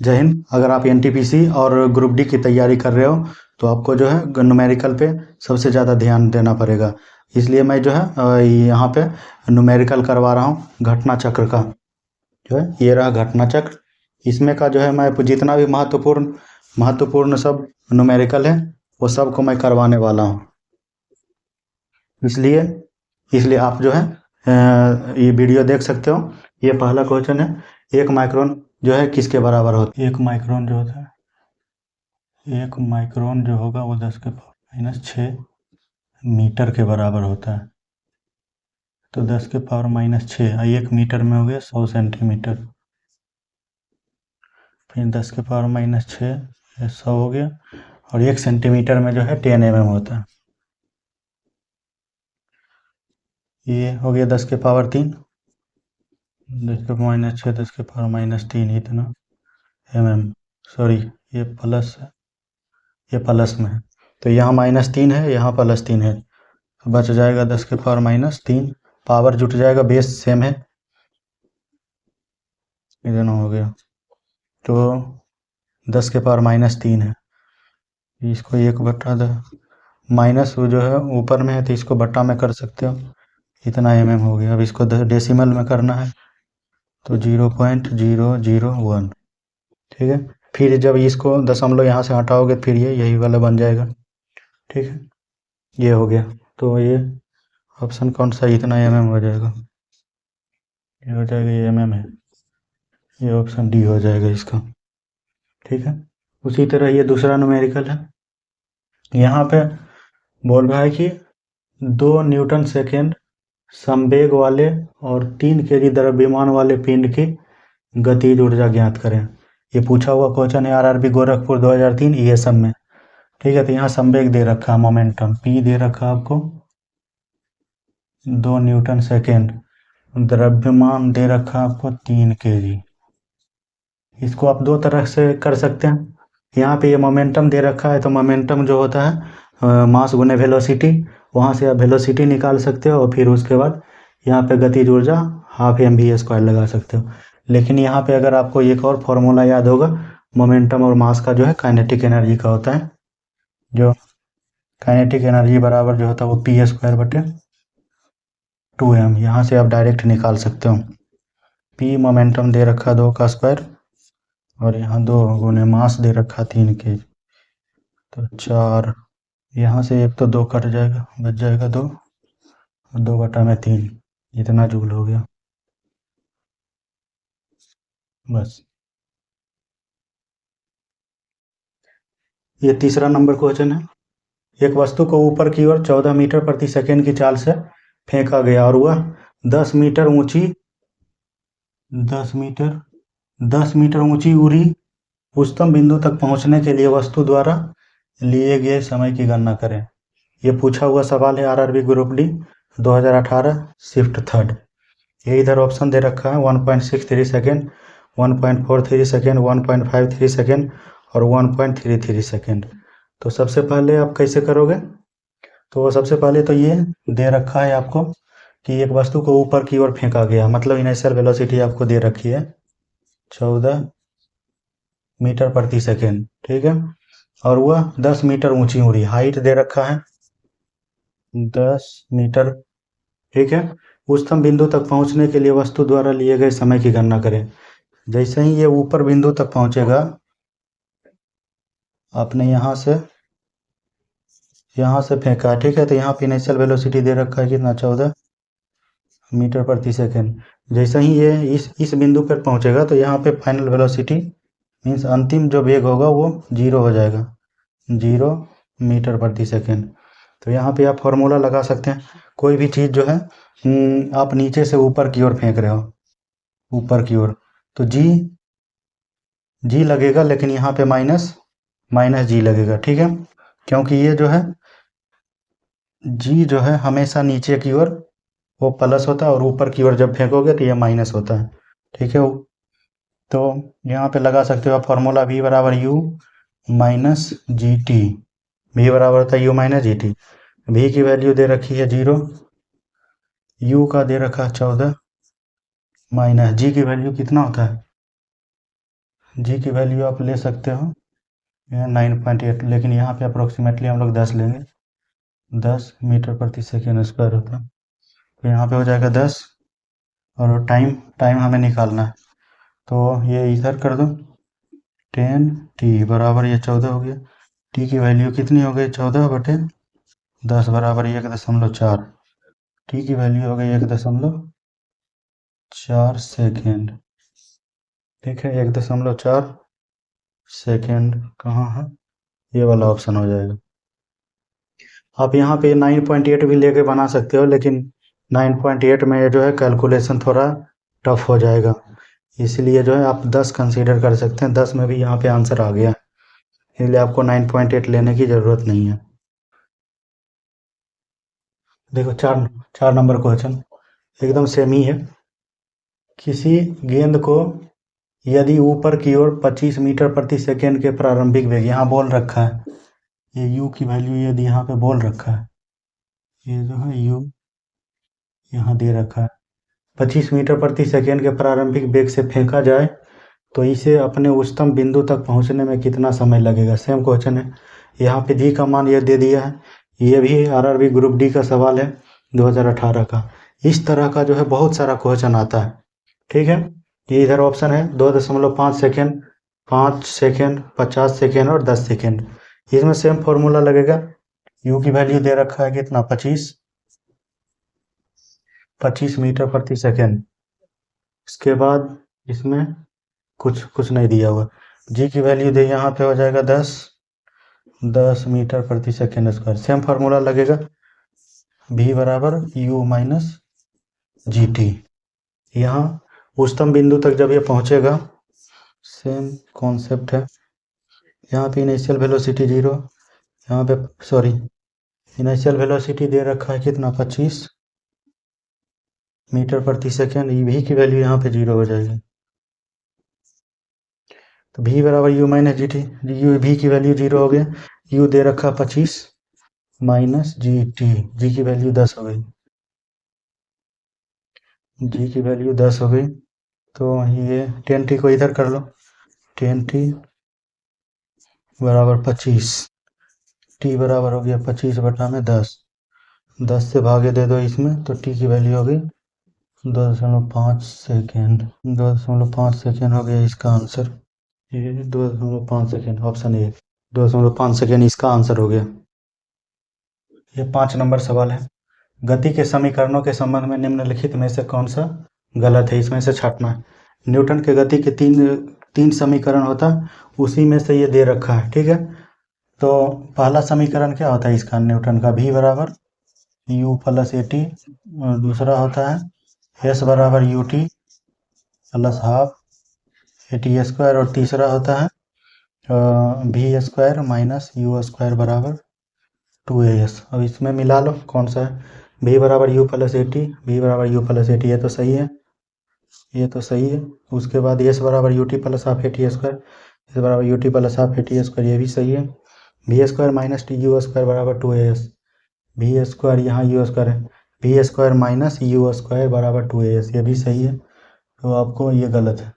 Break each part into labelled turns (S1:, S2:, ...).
S1: जय हिंद। अगर आप एनटीपीसी और ग्रुप डी की तैयारी कर रहे हो तो आपको जो है न्यूमेरिकल पे सबसे ज़्यादा ध्यान देना पड़ेगा। इसलिए मैं जो है यहाँ पे न्यूमेरिकल करवा रहा हूँ घटना चक्र का। जो है ये रहा घटना चक्र। इसमें का जो है मैं जितना भी महत्वपूर्ण सब न्यूमेरिकल है वो सब को मैं करवाने वाला हूँ। इसलिए इसलिए आप जो है ये वीडियो देख सकते हो। ये पहला क्वेश्चन है, 1 माइक्रोन जो है किसके बराबर होता है? 1 माइक्रोन जो होता है, 1 माइक्रोन जो होगा वो 10⁻⁻6 मीटर के बराबर होता है। तो 10⁻⁻6 1 मीटर में हो गया 100 सेंटीमीटर। फिर 10⁻⁻6 100 हो गया, और 1 सेंटीमीटर में जो है 10 mm होता है। ये हो गया 10⁻3, 10⁻⁻6 10⁻⁻3 इतना mm। सॉरी ये प्लस है, ये प्लस में है तो यहाँ -3 है, यहाँ +3 है, तो बच जाएगा 10⁻⁻3। पावर जुट जाएगा, बेस सेम है, इतना हो गया। तो 10⁻⁻3 है, इसको 1/10 माइनस वो जो है ऊपर में है तो इसको बट्टा में कर सकते हो, इतना mm हो गया। अब इसको डेसिमल में करना है तो 0.001, ठीक है। फिर जब इसको दशमलव यहाँ से हटाओगे फिर ये यही वाला बन जाएगा, ठीक है। ये हो गया, तो ये ऑप्शन कौन सा, इतना mm हो जाएगा, ये हो जाएगा, ये mm है, ये ऑप्शन डी हो जाएगा इसका, ठीक है। उसी तरह ये दूसरा न्यूमेरिकल है। यहाँ पे बोल रहा है कि 2 न्यूटन सेकेंड संवेग वाले और 3 kg द्रव्यमान वाले पिंड की गतिज ऊर्जा ज्ञात करें। ये पूछा हुआ क्वेश्चन है आरआरबी गोरखपुर 2003 ESM में, ठीक है। तो यहाँ संवेग दे रखा है, मोमेंटम P दे रखा है आपको 2 न्यूटन सेकेंड, द्रव्यमान दे रखा है आपको 3 kg। इसको आप दो तरह से कर सकते हैं। यहाँ पे ये मोमेंटम दे रखा है तो मोमेंटम जो होता है मास गुने वेलोसिटी, वहाँ से आप वेलोसिटी निकाल सकते हो और फिर उसके बाद यहाँ पे गतिज ऊर्जा 12 mv² लगा सकते हो। लेकिन यहाँ पे अगर आपको एक और फॉर्मूला याद होगा, मोमेंटम और मास का जो है काइनेटिक एनर्जी का होता है, जो काइनेटिक एनर्जी बराबर जो होता है वो p²/2m। यहाँ से आप डायरेक्ट निकाल सकते हो। p मोमेंटम दे रखा 2 का स्क्वायर, और यहाँ 2 गुने मास दे रखा 3 kg, तो 4, यहाँ से 1 तो 2 कट जाएगा, बच जाएगा 2, और 2/3 इतना जूल हो गया, बस। ये तीसरा नंबर क्वेश्चन है। एक वस्तु को ऊपर की ओर 14 मीटर प्रति सेकेंड की चाल से फेंका गया और वह 10 मीटर ऊंची उड़ी उच्चतम बिंदु तक पहुंचने के लिए वस्तु द्वारा लिए गए समय की गणना करें। ये पूछा हुआ सवाल है RRB group D 2018 shift 3rd। ये इधर ऑप्शन दे रखा है 1.63 सेकेंड, 1.43 सेकेंड, 1.53 सेकेंड और 1.33 सेकेंड। तो सबसे पहले आप कैसे करोगे, तो सबसे पहले तो ये दे रखा है आपको कि एक वस्तु को ऊपर की ओर फेंका गया, मतलब इनिशियल वेलोसिटी आपको दे रखी है 14 मीटर प्रति सेकेंड, ठीक है। और वह 10 मीटर ऊंची उड़ी, हाइट दे रखा है 10 मीटर, ठीक है। उच्चतम बिंदु तक पहुंचने के लिए वस्तु द्वारा लिए गए समय की गणना करें। जैसे ही ये ऊपर बिंदु तक पहुंचेगा, आपने यहाँ से फेंका, ठीक है। तो यहाँ पे इनिशियल वेलोसिटी दे रखा है कितना, 14 मीटर प्रति सेकेंड। जैसे ही ये इस बिंदु पर पहुंचेगा तो यहाँ पे फाइनल वेलोसिटी मीन्स अंतिम जो वेग होगा वो 0 हो जाएगा, 0 मीटर प्रति सेकेंड। तो यहाँ पे आप फॉर्मूला लगा सकते हैं। कोई भी चीज़ जो है आप नीचे से ऊपर की ओर फेंक रहे हो, ऊपर की ओर, तो जी लगेगा, लेकिन यहाँ पे माइनस जी लगेगा, ठीक है। क्योंकि ये जो है जी जो है हमेशा नीचे की ओर वो प्लस होता है और ऊपर की ओर जब फेंकोगे तो ये माइनस होता है, ठीक है। तो यहाँ पे लगा सकते हो आप फॉर्मूला V बराबर U minus G T, V बराबर होता है U minus G T. V की वैल्यू दे रखी है 0, U का दे रखा है 14, माइनस G की वैल्यू कितना होता है जी की वैल्यू आप ले सकते हो 9.8, लेकिन यहाँ पे अप्रोक्सीमेटली हम लोग 10 लेंगे, 10 मीटर प्रति सेकेंड स्क्वायर होता है। तो यहाँ पे हो जाएगा 10, और टाइम टाइम हमें निकालना है, तो ये इधर कर दो, 10t बराबर ये 14 हो गया। टी की वैल्यू कितनी हो गई, 14/10 बराबर 1.4। टी की वैल्यू हो गई 1.4 सेकेंड। ठीक है, 1.4 सेकेंड कहाँ है, ये वाला ऑप्शन हो जाएगा। आप यहाँ पे 9.8 भी लेके बना सकते हो, लेकिन 9.8 में ये जो है कैलकुलेशन थोड़ा टफ हो जाएगा, इसलिए जो है आप 10 कंसीडर कर सकते हैं। 10 में भी यहाँ पे आंसर आ गया, इसलिए आपको 9.8 लेने की ज़रूरत नहीं है। देखो, चार चार नंबर क्वेश्चन एकदम सेम ही है। किसी गेंद को यदि ऊपर की ओर 25 मीटर प्रति सेकेंड के प्रारंभिक वेग, यहाँ बोल रखा है, ये u की वैल्यू यदि यहाँ पे बोल रखा है, ये जो है u यहाँ दे रखा है, 25 मीटर प्रति सेकेंड के प्रारंभिक वेग से फेंका जाए तो इसे अपने उच्चतम बिंदु तक पहुंचने में कितना समय लगेगा। सेम क्वेश्चन है, यहाँ पे जी का मान ये दे दिया है, ये भी आरआरबी ग्रुप डी का सवाल है 2018 का। इस तरह का जो है बहुत सारा क्वेश्चन आता है। ठीक है, ये इधर ऑप्शन है 2.5 सेकेंड, 5 सेकेंड, 50 सेकेंड और 10 सेकेंड। इसमें सेम फॉर्मूला लगेगा। यू की वैल्यू दे रखा है कितना, 25 मीटर प्रति सेकेंड। इसके बाद इसमें कुछ नहीं दिया हुआ। जी की वैल्यू दे यहाँ पे हो जाएगा 10 मीटर प्रति सेकेंड स्क्वायर। सेम फार्मूला लगेगा, v बराबर u माइनस जी टी। यहाँ उच्चतम बिंदु तक जब ये पहुंचेगा, सेम कॉन्सेप्ट है। यहाँ पे इनिशियल वेलोसिटी 0, यहाँ पे इनिशियल वेलोसिटी दे रखा है कितना, 25 मीटर प्रति सेकेंड। v की वैल्यू यहाँ पे 0 हो जाएगी, तो v बराबर u minus G T. v की वैल्यू 0 हो गया, u दे रखा 25 माइनस जी टी, जी की वैल्यू 10 हो गई, जी की वैल्यू 10 हो गई। तो ये 10t को इधर कर लो, 10t बराबर 25, t बराबर हो गया 25/10, 10 से भागे दे दो इसमें, तो t की वैल्यू हो गई 2.5 सेकेंड। 2.5 सेकेंड हो गया इसका आंसर, ये 2.5 सेकेंड, ऑप्शन ए 2.5 सेकेंड इसका आंसर हो गया। ये 5 नंबर सवाल है। गति के समीकरणों के संबंध में निम्नलिखित में से कौन सा गलत है, इसमें से छांटना है। न्यूटन के गति के तीन समीकरण होता है, उसी में से ये दे रखा है। ठीक है, तो पहला समीकरण क्या होता है इसका, न्यूटन का, v बराबर u प्लस ए टी, और दूसरा होता है s बराबर u T plus half A T square, और तीसरा होता है v square minus u square बराबर 2as। अब इसमें मिला लो कौन सा है, v बराबर u plus A T, v बराबर u प्लस ए टी, ये तो सही है, ये तो सही है। उसके बाद s बराबर u T plus half A T square, s बराबर u T plus half A T square, ये भी सही है। v square minus T U square बराबर 2as, v स्क्वायर यहाँ u स्क्वायर है, v square minus u square बराबर 2as, ये भी सही है। तो आपको ये गलत है,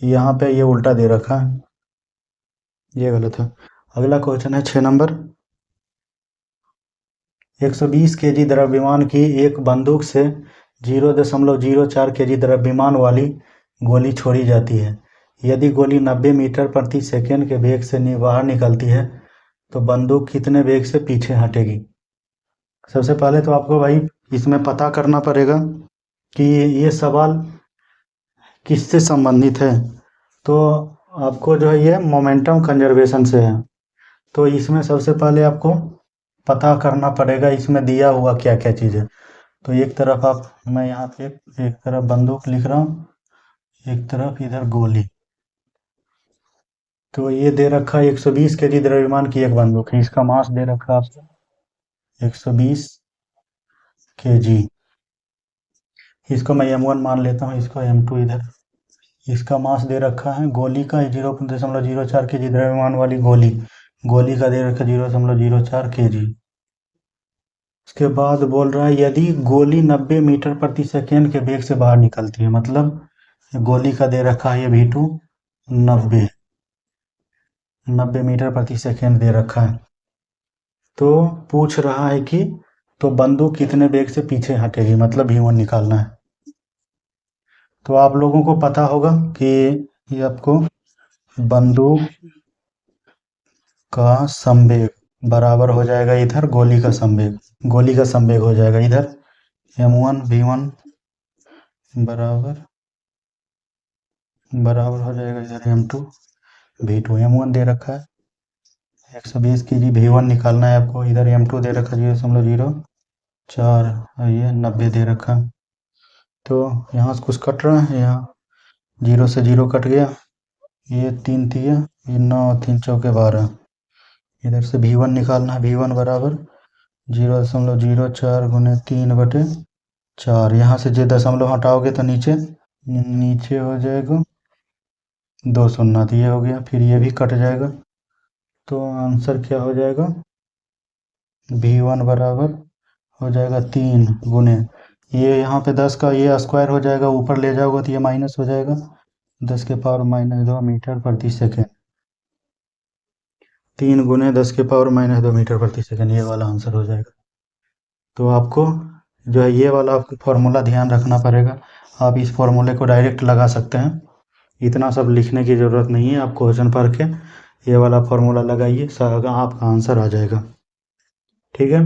S1: यहाँ पे ये उल्टा दे रखा है, ये गलत है। अगला क्वेश्चन है 6 नंबर। 120 केजी द्रव्यमान की एक बंदूक से 0.04 केजी द्रव्यमान वाली गोली छोड़ी जाती है। यदि गोली 90 मीटर प्रति सेकेंड के वेग से बाहर निकलती है तो बंदूक कितने वेग से पीछे हटेगी। सबसे पहले तो आपको भाई इसमें पता करना पड़ेगा कि ये सवाल किससे संबंधित है। तो आपको जो है ये मोमेंटम कंजर्वेशन से है, तो इसमें सबसे पहले आपको पता करना पड़ेगा इसमें दिया हुआ क्या क्या चीज़ है। तो एक तरफ मैं यहाँ पे एक तरफ बंदूक लिख रहा हूँ, एक तरफ इधर गोली। तो ये दे रखा है 120 केजी द्रव्यमान की एक बंदूक है, इसका मास दे रखा है आपको 120 केजी। इसको मैं m1 मान लेता हूँ, इसको m2 इधर। इसका मास दे रखा है गोली का 0.04 केजी द्रव्यमान वाली गोली का दे रखा 0.04 केजी। उसके बाद बोल रहा है यदि गोली 90 मीटर प्रति सेकेंड के वेग से बाहर निकलती है, मतलब गोली का दे रखा है ये v2, 90 90 मीटर प्रति सेकेंड दे रखा है। तो पूछ रहा है कि तो बंदूक कितने वेग से पीछे हटेगी, मतलब V1 निकालना है। तो आप लोगों को पता होगा कि ये आपको बंदूक का संवेग बराबर हो जाएगा इधर गोली का संवेग हो जाएगा इधर M1 V1 बराबर हो जाएगा इधर M2 V2। M1 दे रखा है 120 kg, V1 निकालना है आपको, इधर M2 दे रखा है 0.04, ये 90 दे रखा। तो यहाँ से कुछ कट रहा है, यहाँ 0 से 0 कट गया, ये 3 दिया, ये 9 3 चौके 12। इधर से V1 निकालना है, V1 बराबर 0.04 गुने 3/4। यहाँ से जो दशमलव हटाओगे तो नीचे हो जाएगा 2 शून्य, तो ये हो गया, फिर ये भी कट जाएगा। तो आंसर क्या हो जाएगा, V1 बराबर हो जाएगा 3 गुने, ये यहाँ पे 10 का ये स्क्वायर हो जाएगा, ऊपर ले जाओगे तो ये माइनस हो जाएगा, 10 के पावर -2 मीटर प्रति सेकेंड। 3 गुने 10 के पावर -2 मीटर प्रति सेकेंड, ये वाला आंसर हो जाएगा। तो आपको जो है ये वाला आपको फॉर्मूला ध्यान रखना पड़ेगा। आप इस फॉर्मूले को डायरेक्ट लगा सकते हैं, इतना सब लिखने की ज़रूरत नहीं है। आप क्वेश्चन पढ़ के ये वाला फॉर्मूला लगाइए, आपका आंसर आ जाएगा। ठीक है।